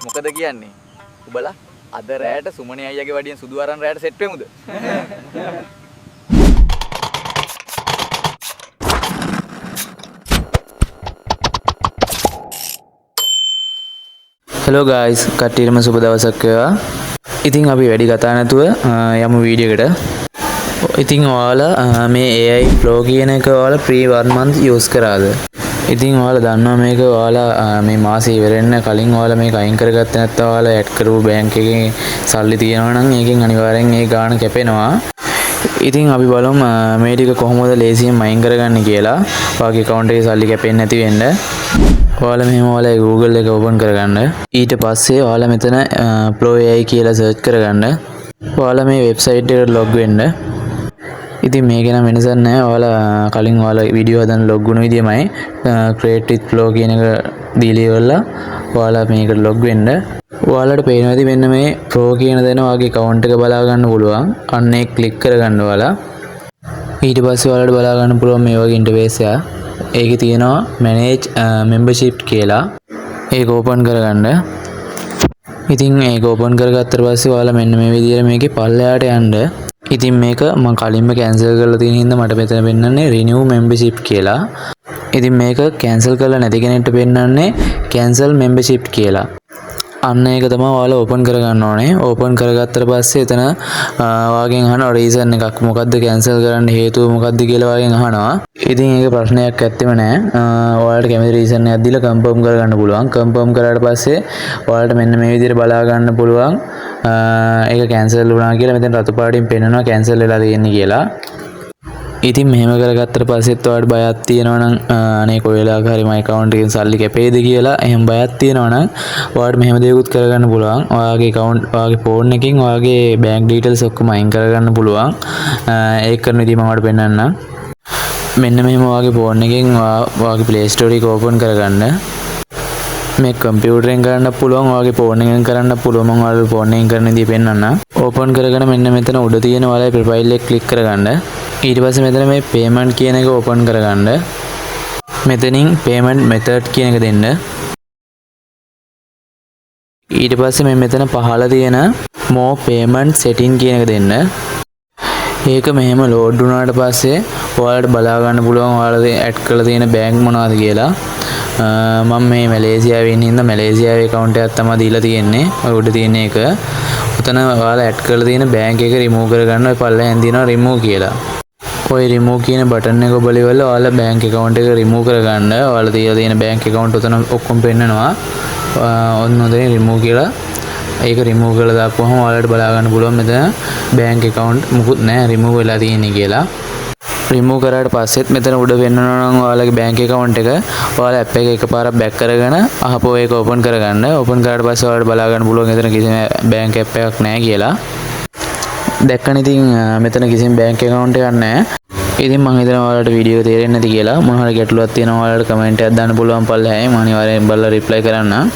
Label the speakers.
Speaker 1: මොකද කියන්නේ? උඹලා අද රැයට සුමනේ අයියාගේ වඩියෙන් සුදු අරන් රැයට සෙට් වෙමුද?
Speaker 2: Hello guys, කට්ටියටම සුබ දවසක් වේවා. ඉතින් අපි වැඩි කතා නැතුව යමු වීඩියෝ එකට. ඉතින් ඔයාලා මේ AI Flow කියන එක ඔයාලා free 1 month use කරාද? ඉතින් ඔයාලා දන්නවා මේක ඔයාලා මේ මාසෙ ඉවර වෙන්න කලින් ඔයාලා මේක අයින් කරගත්තේ නැත්නම් ඔයාලා ඇඩ් කරපු බැංක් එකේ සල්ලි තියෙනවා නම් ඒකෙන් අනිවාර්යෙන් ඒ ගාණ කැපෙනවා. ඉතින් අපි බලමු මේ ටික කොහොමද ලේසියෙන් අයින් කරගන්නේ කියලා. ඔයාගේ account එකේ සල්ලි කැපෙන්නේ නැති වෙන්න. ඔයාලා මෙහෙම ඔයාලා Google එක open කරගන්න. ඊට පස්සේ ඔයාලා මෙතන Flow AI කියලා search කරගන්න. ඔයාලා මේ website එකට log වෙන්න. ඉතින් මේක නම් වෙනසක් නැහැ. ඔයාලා කලින් ඔයාලා වීඩියෝ හදන log වුණ විදියමයි create with Flow කියන එක දීලා ඉවරලා ඔයාලා මේකට log වෙන්න. ඔයාලට පේනවා ඉතින් මෙන්න මේ Flow කියන දේ ඔයාගේ account එක බලා ගන්න පුළුවන්. අන්න ඒක click කරගන්න ඔයාලා. ඊට පස්සේ ඔයාලට බලා ගන්න පුළුවන් මේ වගේ interface එක. ඒකේ තියෙනවා manage membership කියලා. ඒක open කරගන්න. ඉතින් ඒක open කරගත්තට පස්සේ ඔයාලා මෙන්න මේ විදිහට මේකේ පල්ලෙහාට යන්න. ඉතින් මේක මම කලින්ම cancel කරලා තියෙන හින්දා මට මෙතන පෙන්නන්නේ renew membership කියලා. ඉතින් මේක cancel කරලා නැති කෙනෙක්ට පෙන්නන්නේ cancel membership කියලා. අන්න ඒක තමයි ඔයාලා open කරගන්න ඕනේ. open කරගත්තට පස්සේ එතන ඔයාගෙන් අහනවා reason එකක් මොකද්ද cancel කරන්න හේතුව මොකද්ද කියලා ඔයාගෙන් අහනවා. ඉතින් ඒක ප්‍රශ්නයක් ඇත්තෙම නෑ. ඔයාලට කැමති reason එකක් දීලා confirm කරගන්න පුළුවන්. confirm කරාට පස්සේ ඔයාලට මෙන්න මේ විදිහට බලා ගන්න පුළුවන්. ඒක cancel වුණා කියලා මෙතන රතු පාටින් පෙන්නනවා cancel වෙලා තියෙන්නේ කියලා. ඉතින් මෙහෙම කරගත්තට පස්සෙත් ඔයාලට බයක් තියෙනවා නම් අනේ කොයි වෙලාවක හරි මගේ account එකෙන් සල්ලි කැපෙයිද කියලා එහෙම බයක් තියෙනවා නම් ඔයාලට මෙහෙම දෙයක්ත් කරගන්න පුළුවන්. ඔයාගේ account ඔයාගේ phone එකකින් ඔයාගේ bank details ඔක්කොම අයින් කරගන්න පුළුවන්. ඒක කරන විදිහ මම ඔයාලට පෙන්නන්නම්. මෙන්න මෙහෙම ඔයාගේ phone එකෙන් ඔයාගේ Play Store එක open කරගන්න. මේ කම්පියුටරෙන් කරන්න පුළුවන් ඔයාගේ ෆෝන් එකෙන් කරන්න පුළුවන්. මම ඔයාලට ෆෝන් එකෙන් කරන විදිහ පෙන්නන්න. ඕපන් කරගෙන මෙන්න මෙතන උඩ තියෙන ඔයාලගේ ප්‍රොෆයිල් එක ක්ලික් කරගන්න. ඊට පස්සේ මෙතන මේ පේමන්ට් කියන එක ඕපන් කරගන්න. මෙතනින් පේමන්ට් මෙතඩ් කියන එක දෙන්න. ඊට පස්සේ මේ මෙතන පහළ තියෙන more payment setting කියන එක දෙන්න. ඒක මෙහෙම ලෝඩ් වුණාට පස්සේ ඔයාලට බලා ගන්න පුළුවන් ඔයාලා ඇඩ් කරලා තියෙන බැංක් මොනවද කියලා. මම මේ මැලේසියාවේ ඉන්න හින්දා මැලේසියාවේ account එකක් තමයි දීලා තියෙන්නේ. ඔය උඩ තියෙන එක. උතන ඔයාලා ඇඩ් කරලා තියෙන බැංක් එක remove කරගන්න ඔය පල්ලෙහෙන් දිනවා remove කියලා. ඔය remove කියන බටන් එක ඔබලා ඉවරලා ඔයාලා බැංක් account එක remove කරගන්න. ඔයාලා තියලා තියෙන බැංක් account උතන ඔක්කොම පෙන්නනවා. ඔන්න උතන remove කියලා. ඒක remove කරලා දාපුවම ඔයාලට බලා ගන්න පුළුවන් මෙතන බැංක් account මුකුත් නැහැ remove වෙලා තියෙන්නේ කියලා. remove කරාට පස්සෙත් මෙතන උඩ වෙන්නනවා නම් ඔයාලගේ bank account එක ඔයාලා app එක එකපාරක් back කරගෙන අහපුව ඒක open කරගන්න. open කරාට පස්සේ ඔයාලට බලා ගන්න පුළුවන් එතන කිසිම bank app එකක් නැහැ කියලා. දැක්කනේ ඉතින් මෙතන කිසිම bank account එකක් නැහැ. ඉතින් මම හිතනවා ඔයාලට වීඩියෝ තේරෙන්නේ නැති කියලා. මොන හරි ගැටලුවක් තියෙනවා ඔයාලට comment එකක් දාන්න පුළුවන් පල්ලෙහායි. මම අනිවාර්යෙන් බලලා reply කරන්නම්.